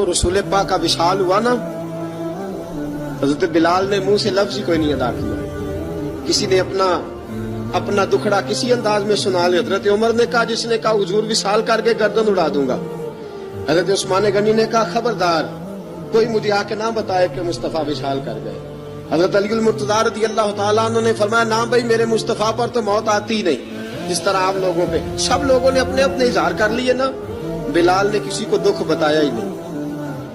رسول پاک کا وصال ہوا نا، حضرت بلال نے منہ سے لفظ ہی کوئی نہیں ادا کیا. کسی نے اپنا دکھڑا کسی انداز میں سنا لیا. حضرت عمر نے کہا، جس نے کہا حضور وصال کر کے گردن اڑا دوں گا. حضرت عثمان غنی نے کہا، خبردار کوئی مجھے آ کے نہ بتائے کہ مصطفیٰ وصال کر گئے. حضرت علی المرتضیٰ رضی اللہ تعالیٰ عنہ نے فرمایا، نہ بھائی میرے مصطفیٰ پر تو موت آتی ہی نہیں جس طرح آپ لوگوں پہ. سب لوگوں نے اپنے اپنے اظہار کر لیے نا، بلال نے کسی کو دکھ بتایا ہی نہیں.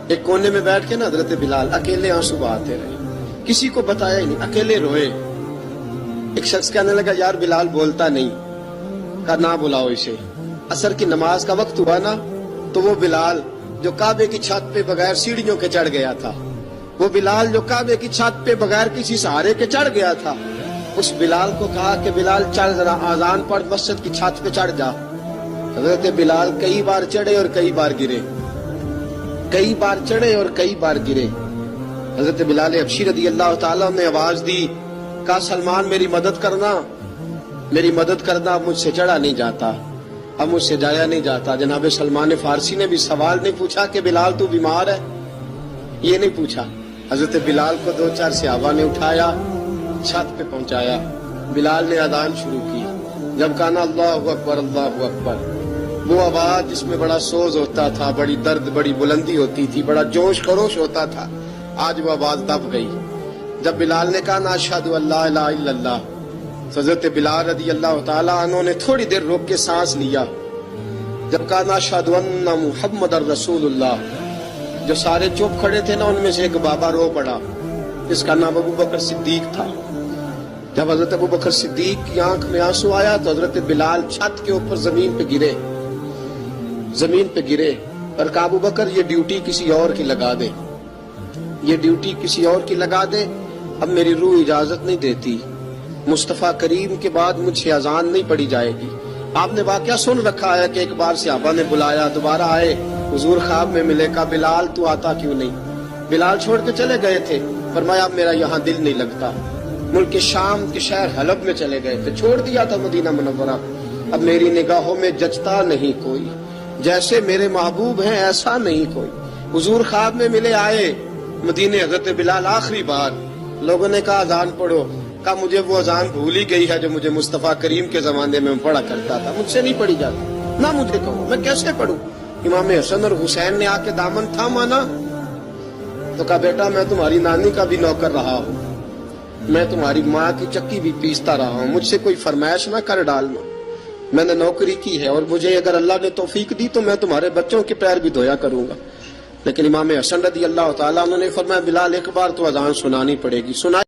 ایک کونے میں بیٹھ کے نا حضرت بلال اکیلے آنسو بہاتے رہے، کسی کو بتایا ہی نہیں، اکیلے روئے. ایک شخص کہنے لگا، یار بلال بولتا نہیں. کہا نہ بلاؤ اسے. عصر کی نماز کا وقت ہوا نا تو وہ بلال جو کعبے کی چھت پہ بغیر سیڑھیوں کے چڑھ گیا تھا، وہ بلال جو کعبے کی چھت پہ بغیر کسی سہارے کے چڑھ گیا تھا، اس بلال کو کہا کہ بلال چڑھ ذرا، آذان پڑھ، مسجد کی چھت پہ چڑھ جا. حضرت بلال کئی بار چڑھے اور کئی بار گرے، کئی بار چڑھے اور کئی بار گرے. حضرت بلال حبشی رضی اللہ تعالیٰ نے آواز دی، کہا سلمان میری مدد کرنا، میری مدد کرنا. اب مجھ سے چڑھا نہیں جاتا، اب مجھ سے جایا نہیں جاتا. جناب سلمان فارسی نے بھی سوال نہیں پوچھا کہ بلال تو بیمار ہے، یہ نہیں پوچھا. حضرت بلال کو 2-4 صحابہ نے اٹھایا، چھت پہ پہنچایا. بلال نے اذان شروع کی. جب کہا نا اللہ اکبر اللہ اکبر، وہ آواز جس میں بڑا سوز ہوتا تھا، بڑی درد، بڑی بلندی ہوتی تھی، بڑا جوش خروش ہوتا تھا، آج وہ آواز دب گئی. جب بلال نے کہا نا اشہد ان لا الہ الا اللہ، حضرت بلال رضی اللہ تعالیٰ عنہ نے تھوڑی دیر روک کے سانس لیا. جب کہا نا اشہد ان محمد رسول اللہ، جو سارے چپ کھڑے تھے نا ان میں سے ایک بابا رو پڑا، جس کا نام ابو بکر صدیق تھا. جب حضرت ابو بکر صدیق کی آنکھ میں آنسو آیا تو حضرت بلال چھت کے اوپر زمین پہ گرے، زمین پہ گرے اور کہا ابو بکر یہ ڈیوٹی کسی اور کی لگا دے، یہ ڈیوٹی کسی اور کی لگا دے. اب میری روح اجازت نہیں دیتی، مصطفیٰ کریم کے بعد مجھ سے اذان نہیں پڑھی جائے گی. آپ نے واقعہ سن رکھا ہے کہ ایک بار صحابہ نے بلایا، دوبارہ آئے، حضور خواب میں ملے. کہا بلال تو آتا کیوں نہیں؟ بلال چھوڑ کے چلے گئے تھے. فرمایا اب میرا یہاں دل نہیں لگتا. ملک شام کے شہر حلب میں چلے گئے تھے، چھوڑ دیا تھا مدینہ منورہ. اب میری نگاہوں میں جچتا نہیں کوئی، جیسے میرے محبوب ہیں ایسا نہیں کوئی. حضور خواب میں ملے، آئے مدینے. حضرت بلال آخری بار، لوگوں نے کہا اذان پڑھو. کہا مجھے وہ اذان بھول ہی گئی ہے جو مجھے مصطفیٰ کریم کے زمانے میں پڑھا کرتا تھا، مجھ سے نہیں پڑھی جاتی. نہ مجھے کہو، میں کیسے پڑھوں؟ امام حسن اور حسین نے آ کے دامن تھاما نا تو کہا بیٹا میں تمہاری نانی کا بھی نوکر رہا ہوں، میں تمہاری ماں کی چکی بھی پیستا رہا ہوں، مجھ سے کوئی فرمائش نہ کر ڈالنا. میں نے نوکری کی ہے اور مجھے اگر اللہ نے توفیق دی تو میں تمہارے بچوں کے پیر بھی دھویا کروں گا. لیکن امام حسن رضی اللہ تعالیٰ عنہ نے فرمایا بلال ایک بار تو اذان سنانی پڑے گی. سنا